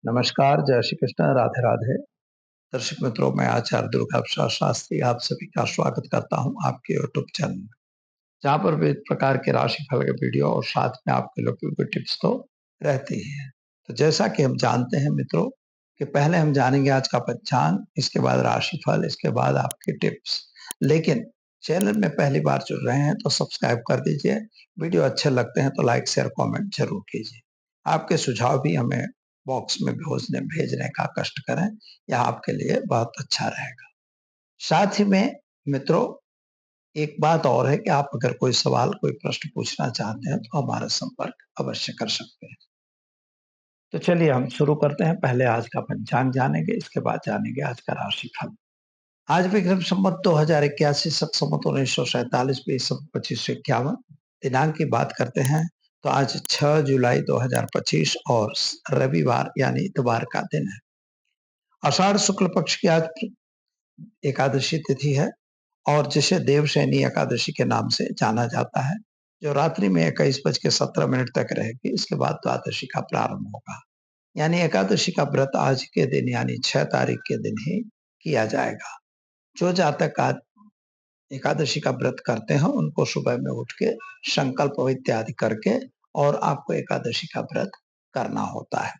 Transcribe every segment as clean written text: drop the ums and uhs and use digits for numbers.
नमस्कार, जय श्री कृष्ण, राधे राधे। दर्शक मित्रों, मैं आचार्य दुर्गा प्रसाद शास्त्री आप सभी का स्वागत करता हूं आपके यूट्यूब चैनल में, जहां पर विविध प्रकार के राशिफल के वीडियो और साथ में आपके लोगों की टिप्स तो रहती ही है। तो जैसा कि हम जानते हैं मित्रों कि पहले हम जानेंगे आज का पंचांग, इसके बाद राशिफल, इसके बाद आपकी टिप्स। लेकिन चैनल में पहली बार जुड़ रहे हैं तो सब्सक्राइब कर दीजिए। वीडियो अच्छे लगते हैं तो लाइक शेयर कमेंट जरूर कीजिए। आपके सुझाव भी हमें बॉक्स में भेजने का कष्ट करें, यह आपके लिए बहुत अच्छा रहेगा। साथ ही में मित्रों, एक बात और है कि आप अगर कोई सवाल, कोई प्रश्न पूछना चाहते हैं तो हमारा संपर्क अवश्य कर सकते हैं। तो चलिए हम शुरू करते हैं। पहले आज का पंचांग जानेंगे, इसके बाद जानेंगे आज का राशिफल। आज विक्रम संवत 2081, सत संवत 1947, 2551 दिनांक की बात करते हैं तो आज 6 जुलाई 2025 और रविवार यानी इतवार का दिन है। आषाढ़ शुक्ल पक्ष की आज एकादशी तिथि है और जिसे देवशयनी एकादशी के नाम से जाना जाता है, जो रात्रि में 21:17 तक रहेगी। इसके बाद द्वादशी का प्रारंभ होगा, यानी एकादशी का व्रत आज के दिन यानी 6 तारीख के दिन ही किया जाएगा। जो जातक आज एकादशी का व्रत करते हैं उनको सुबह में उठ के संकल्प इत्यादि करके और आपको एकादशी का व्रत करना होता है।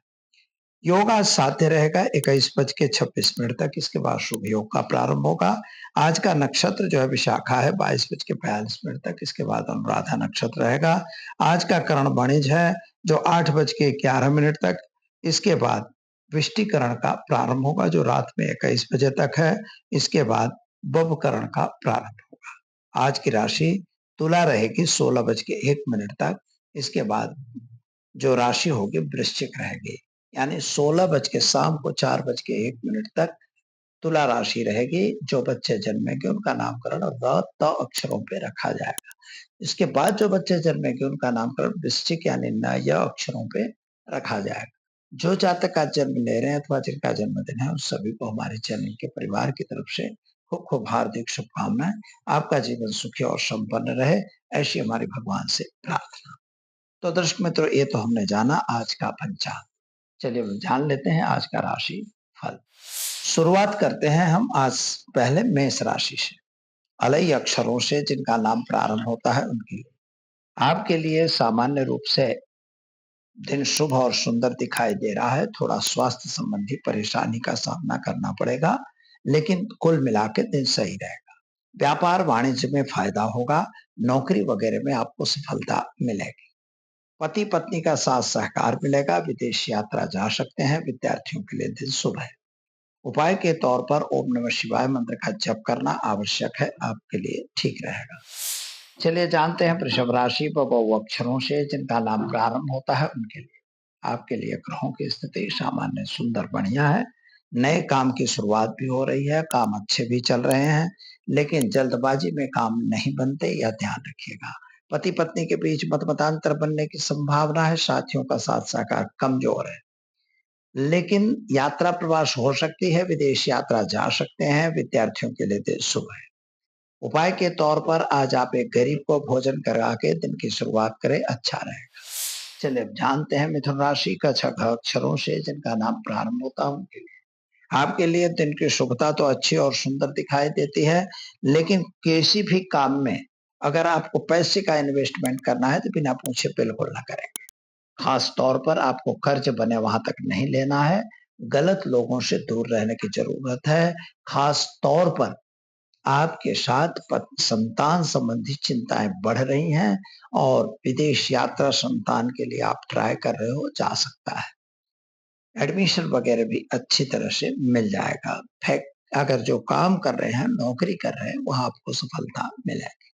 योग आज साध्य रहेगा 21:26 तक। इसके बाद शुभ योग का प्रारंभ होगा। आज का नक्षत्र जो है विशाखा है, 22:42 तक। इसके बाद अनुराधा नक्षत्र रहेगा। आज का करण वणिज है जो 8:11 तक। इसके बाद विष्टिकरण का प्रारंभ होगा जो रात में 21 बजे तक है। इसके बाद बभकरण का प्रारंभ होगा। आज की राशि तुला रहेगी 16:01 तक। इसके बाद जो राशि होगी वृश्चिक रहेगी, यानी 16 बज के शाम को 4:01 तक तुला राशि रहेगी। जो बच्चे जन्मेंगे उनका नामकरण र त अक्षरों पे रखा जाएगा। इसके बाद जो बच्चे जन्मेंगे उनका नामकरण वृश्चिक यानी न य अक्षरों पे रखा जाएगा। जो जातक आज जन्म ले रहे हैं अथवा जिनका जन्मदिन है उन सभी को हमारे चैनल के परिवार की तरफ से खूब खूब हार्दिक शुभकामनाएं। आपका जीवन सुखी और संपन्न रहे, ऐसी हमारी भगवान से प्रार्थना। तो दर्शक मित्रों, ये तो हमने जाना आज का पंचांग। चलिए जान लेते हैं आज का राशि फल। शुरुआत करते हैं हम आज पहले मेष राशि से। अलई अक्षरों से जिनका नाम प्रारंभ होता है उनके लिए आपके लिए सामान्य रूप से दिन शुभ और सुंदर दिखाई दे रहा है। थोड़ा स्वास्थ्य संबंधी परेशानी का सामना करना पड़ेगा, लेकिन कुल मिला के दिन सही रहेगा। व्यापार वाणिज्य में फायदा होगा। नौकरी वगैरह में आपको सफलता मिलेगी। पति पत्नी का साथ सहकार मिलेगा। विदेश यात्रा जा सकते हैं। विद्यार्थियों के लिए दिन शुभ है। उपाय के तौर पर ओम नमः शिवाय मंत्र का जप करना आवश्यक है, आपके लिए ठीक रहेगा। चलिए जानते हैं वृषभ राशि व अक्षरों से जिनका नाम प्रारंभ होता है उनके लिए आपके लिए ग्रहों की स्थिति सामान्य सुंदर बढ़िया है। नए काम की शुरुआत भी हो रही है। काम अच्छे भी चल रहे हैं, लेकिन जल्दबाजी में काम नहीं बनते, यह ध्यान रखिएगा। पति पत्नी के बीच मतमतांतर बनने की संभावना है। साथियों का साथ सहकार कमजोर है, लेकिन यात्रा प्रवास हो सकती है। विदेश यात्रा जा सकते हैं। विद्यार्थियों के लिए दिन शुभ है। उपाय के तौर पर आज आप एक गरीब को भोजन करा के दिन की शुरुआत करें, अच्छा रहेगा। चलिए अब जानते हैं मिथुन राशि का अक्षरों से जिनका नाम प्रारंभ होता है उनके लिए आपके लिए दिन की शुभता तो अच्छी और सुंदर दिखाई देती है, लेकिन किसी भी काम में अगर आपको पैसे का इन्वेस्टमेंट करना है तो बिना पूछे बिल्कुल ना करें। खास तौर पर आपको कर्ज बने वहां तक नहीं लेना है। गलत लोगों से दूर रहने की जरूरत है। खास तौर पर आपके साथ संतान संबंधी चिंताएं बढ़ रही हैं और विदेश यात्रा संतान के लिए आप ट्राई कर रहे हो, जा सकता है। एडमिशन वगैरह भी अच्छी तरह से मिल जाएगा। फैक्ट अगर जो काम कर रहे हैं, नौकरी कर रहे हैं, वहां आपको सफलता मिलेगी।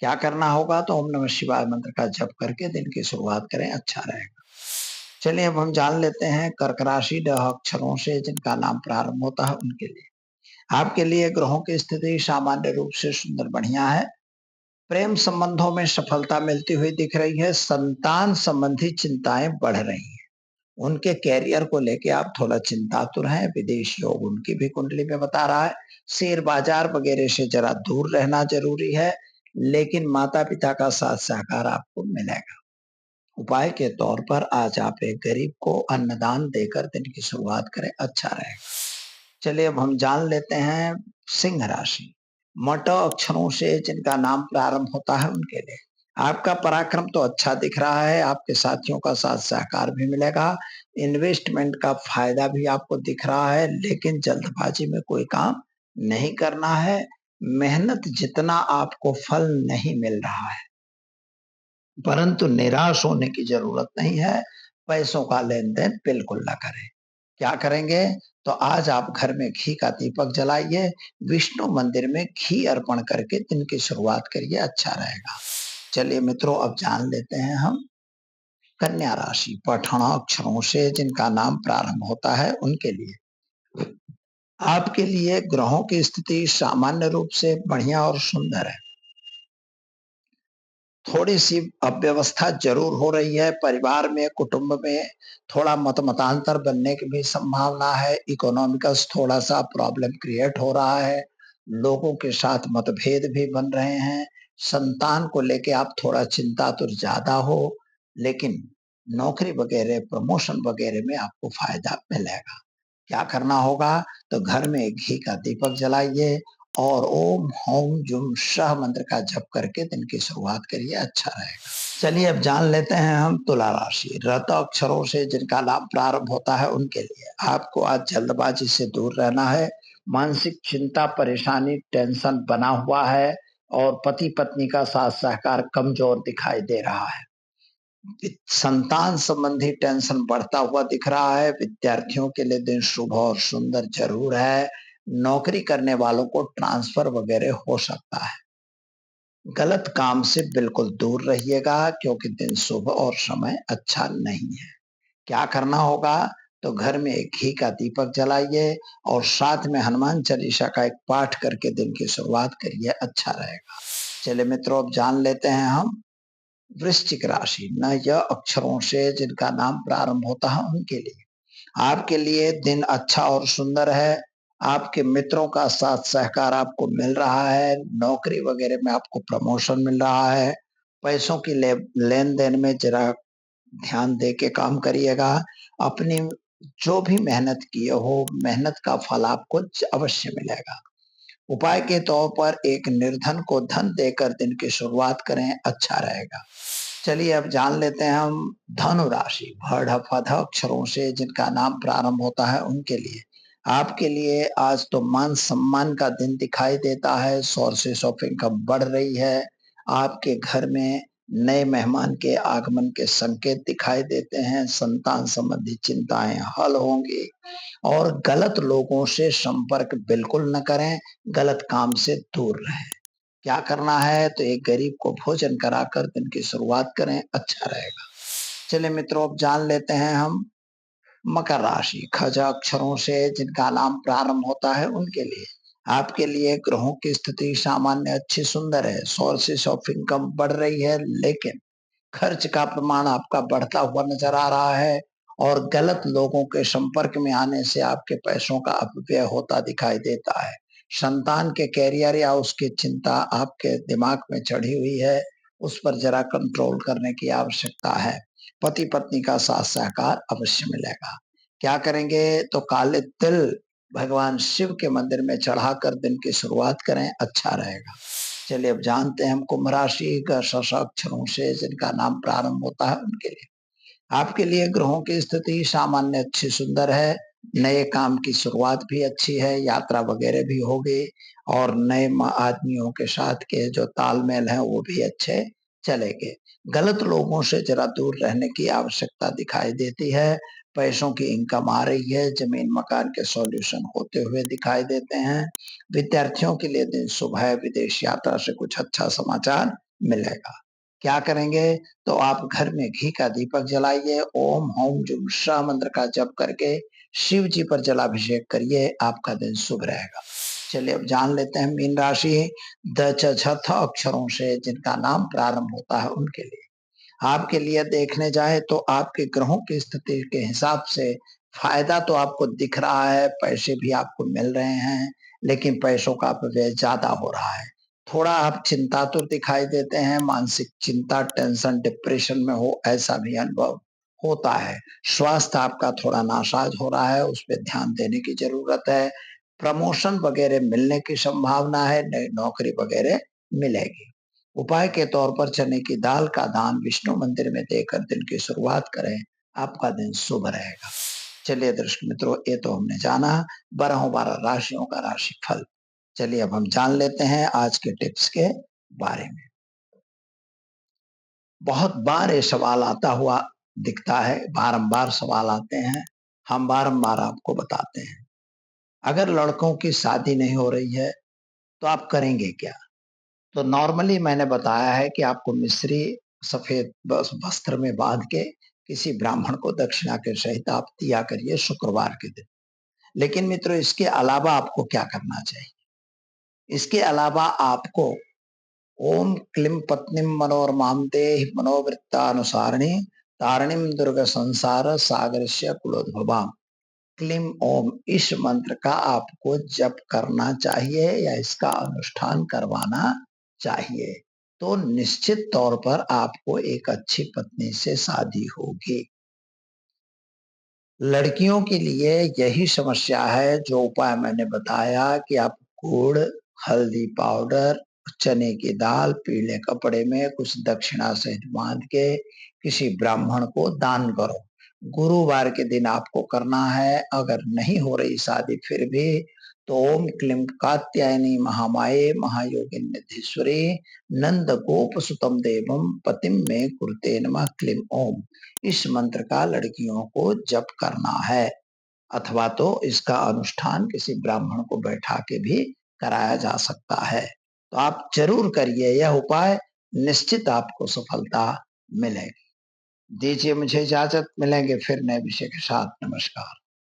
क्या करना होगा तो ओम नमः शिवाय मंत्र का जप करके दिन की शुरुआत करें, अच्छा रहेगा। चलिए अब हम जान लेते हैं कर्क राशि ड अक्षरों से जिनका नाम प्रारंभ होता है उनके लिए आपके लिए ग्रहों की स्थिति सामान्य रूप से सुंदर बढ़िया है। प्रेम संबंधों में सफलता मिलती हुई दिख रही है। संतान संबंधी चिंताएं बढ़ रही हैं। उनके कैरियर को लेके आप थोड़ा चिंतातुर हैं। विदेश योग उनकी भी कुंडली में बता रहा है। शेयर बाजार वगैरह से जरा दूर रहना जरूरी है, लेकिन माता पिता का साथ सहकार आपको मिलेगा। उपाय के तौर पर आज आप एक गरीब को अन्नदान देकर दिन की शुरुआत करें, अच्छा रहेगा। चलिए अब हम जान लेते हैं सिंह राशि। मट अक्षरों से जिनका नाम प्रारंभ होता है उनके लिए आपका पराक्रम तो अच्छा दिख रहा है, आपके साथियों का साथ सहकार भी मिलेगा, इन्वेस्टमेंट का फायदा भी आपको दिख रहा है, लेकिन जल्दबाजी में कोई काम नहीं करना है। मेहनत जितना आपको फल नहीं मिल रहा है, परंतु निराश होने की जरूरत नहीं है। पैसों का लेन देन बिल्कुल ना करें। क्या करेंगे? तो आज आप घर में घी का दीपक जलाइए, विष्णु मंदिर में घी अर्पण करके दिन की शुरुआत करिए, अच्छा रहेगा। चलिए मित्रों, अब जान लेते हैं हम कन्या राशि। पठण अक्षरों से जिनका नाम प्रारंभ होता है उनके लिए आपके लिए ग्रहों की स्थिति सामान्य रूप से बढ़िया और सुंदर है। थोड़ी सी अव्यवस्था जरूर हो रही है, परिवार में कुटुंब में थोड़ा मतांतर बनने की भी संभावना है। इकोनॉमिकल थोड़ा सा प्रॉब्लम क्रिएट हो रहा है, लोगों के साथ मतभेद भी बन रहे हैं। संतान को लेके आप थोड़ा चिंतातुर ज्यादा हो, लेकिन नौकरी वगैरह प्रमोशन वगैरह में आपको फायदा मिलेगा। क्या करना होगा? तो घर में घी का दीपक जलाइए और ओम होम जुम शाह मंत्र का जप करके दिन की शुरुआत करिए, अच्छा रहेगा। चलिए अब जान लेते हैं हम तुला राशि। रत अक्षरों से जिनका नाम प्रारंभ होता है उनके लिए आपको आज जल्दबाजी से दूर रहना है। मानसिक चिंता, परेशानी, टेंशन बना हुआ है और पति पत्नी का साथ सहकार कमजोर दिखाई दे रहा है। संतान संबंधी टेंशन बढ़ता हुआ दिख रहा है। विद्यार्थियों के लिए दिन शुभ और सुंदर जरूर है। नौकरी करने वालों को ट्रांसफर वगैरह हो सकता है। गलत काम से बिल्कुल दूर रहिएगा क्योंकि दिन शुभ और समय अच्छा नहीं है। क्या करना होगा? तो घर में एक घी का दीपक जलाइए और साथ में हनुमान चालीसा का एक पाठ करके दिन की शुरुआत करिए, अच्छा रहेगा। चलिए मित्रों, अब जान लेते हैं हम वृश्चिक राशि। न यह अक्षरों से जिनका नाम प्रारंभ होता है उनके लिए आपके लिए दिन अच्छा और सुंदर है। आपके मित्रों का साथ सहकार आपको मिल रहा है, नौकरी वगैरह में आपको प्रमोशन मिल रहा है। पैसों की लेन देन में जरा ध्यान दे के काम करिएगा। अपनी जो भी मेहनत किए हो, मेहनत का फल आपको अवश्य मिलेगा। उपाय के तौर पर एक निर्धन को धन देकर दिन की शुरुआत करें, अच्छा रहेगा। चलिए अब जान लेते हैं हम धनु राशि। भड़ फध अक्षरों से जिनका नाम प्रारंभ होता है उनके लिए आपके लिए आज तो मान सम्मान का दिन दिखाई देता है। सोर्सेस ऑफ इनकम बढ़ रही है। आपके घर में नए मेहमान के आगमन के संकेत दिखाई देते हैं। संतान संबंधी चिंताएं हल होंगी और गलत लोगों से संपर्क बिल्कुल न करें, गलत काम से दूर रहें। क्या करना है? तो एक गरीब को भोजन कराकर दिन की शुरुआत करें, अच्छा रहेगा। चलिए मित्रों, अब जान लेते हैं हम मकर राशि। खज अक्षरों से जिनका नाम प्रारंभ होता है उनके लिए आपके लिए ग्रहों की स्थिति सामान्य अच्छी सुंदर है। सोर्सेस ऑफ इनकम बढ़ रही है, लेकिन खर्च का प्रमाण आपका बढ़ता हुआ नजर आ रहा है और गलत लोगों के संपर्क में आने से आपके पैसों का अपव्यय होता दिखाई देता है। संतान के कैरियर या उसकी चिंता आपके दिमाग में चढ़ी हुई है, उस पर जरा कंट्रोल करने की आवश्यकता है। पति पत्नी का साथ सहकार अवश्य मिलेगा। क्या करेंगे? तो काले तिल भगवान शिव के मंदिर में चढ़ाकर दिन की शुरुआत करें, अच्छा रहेगा। चलिए अब जानते हैं हम कुंभ राशि का अक्षरों से जिनका नाम प्रारंभ होता है उनके लिए आपके लिए ग्रहों की स्थिति सामान्य अच्छी सुंदर है। नए काम की शुरुआत भी अच्छी है, यात्रा वगैरह भी होगी और नए आदमियों के साथ के जो तालमेल है वो भी अच्छे चलेंगे। गलत लोगों से जरा दूर रहने की आवश्यकता दिखाई देती है। पैसों की इनकम आ रही है, जमीन मकान के सॉल्यूशन होते हुए दिखाई देते हैं। विद्यार्थियों के लिए दिन शुभ है, विदेश यात्रा से कुछ अच्छा समाचार मिलेगा। क्या करेंगे? तो आप घर में घी का दीपक जलाइए, ओम होम जुम शाह मंत्र का जप करके शिव जी पर जलाभिषेक करिए, आपका दिन शुभ रहेगा। चलिए अब जान लेते हैं मीन राशि। द च छ थ अक्षरों से जिनका नाम प्रारंभ होता है उनके लिए आपके लिए देखने जाए तो आपके ग्रहों की स्थिति के हिसाब से फायदा तो आपको दिख रहा है, पैसे भी आपको मिल रहे हैं, लेकिन पैसों का अपव्यय ज्यादा हो रहा है। थोड़ा आप चिंतातुर दिखाई देते हैं, मानसिक चिंता, टेंशन, डिप्रेशन में हो, ऐसा भी अनुभव होता है। स्वास्थ्य आपका थोड़ा नासाज हो रहा है, उस पर ध्यान देने की जरूरत है। प्रमोशन वगैरह मिलने की संभावना है, नई नौकरी वगैरह मिलेगी। उपाय के तौर पर चने की दाल का दान विष्णु मंदिर में देकर दिन की शुरुआत करें, आपका दिन शुभ रहेगा। चलिए दर्शक मित्रों, ये तो हमने जाना 12 राशियों का राशि फल। चलिए अब हम जान लेते हैं आज के टिप्स के बारे में। बहुत बार ये सवाल आता हुआ दिखता है, बारंबार सवाल आते हैं, हम बारंबार आपको बताते हैं। अगर लड़कों की शादी नहीं हो रही है तो आप करेंगे क्या? तो नॉर्मली मैंने बताया है कि आपको मिश्री सफेद वस्त्र में बांध के किसी ब्राह्मण को दक्षिणा के सहित आप दिया करिए शुक्रवार के दिन। लेकिन मित्रों, इसके अलावा आपको क्या करना चाहिए? इसके अलावा आपको ओम क्लीं पत्नीं मनोरमां देहि मनोवृत्तानुसारिणी तारिणीं दुर्ग संसार सागरस्य कुलोद्भवाम्। क्लीं ओम, इस मंत्र का आपको जप करना चाहिए या इसका अनुष्ठान करवाना चाहिए, तो निश्चित तौर पर आपको एक अच्छी पत्नी से शादी होगी। लड़कियों के लिए यही समस्या है, जो उपाय मैंने बताया कि आप गुड़, हल्दी पाउडर, चने की दाल पीले कपड़े में कुछ दक्षिणा सहित बांध के किसी ब्राह्मण को दान करो। गुरुवार के दिन आपको करना है। अगर नहीं हो रही शादी फिर भी, तो ओम क्लीं कात्यायनी महामाये महायोगिन निधीश्वरी नंद गोप सुतम देवम पतिम में कुरुते नमः क्लीं ओम, इस मंत्र का लड़कियों को जप करना है, अथवा तो इसका अनुष्ठान किसी ब्राह्मण को बैठा के भी कराया जा सकता है। तो आप जरूर करिए यह उपाय, निश्चित आपको सफलता मिलेगी। दीजिए मुझे इजाजत, मिलेंगे फिर नए विषय के साथ। नमस्कार।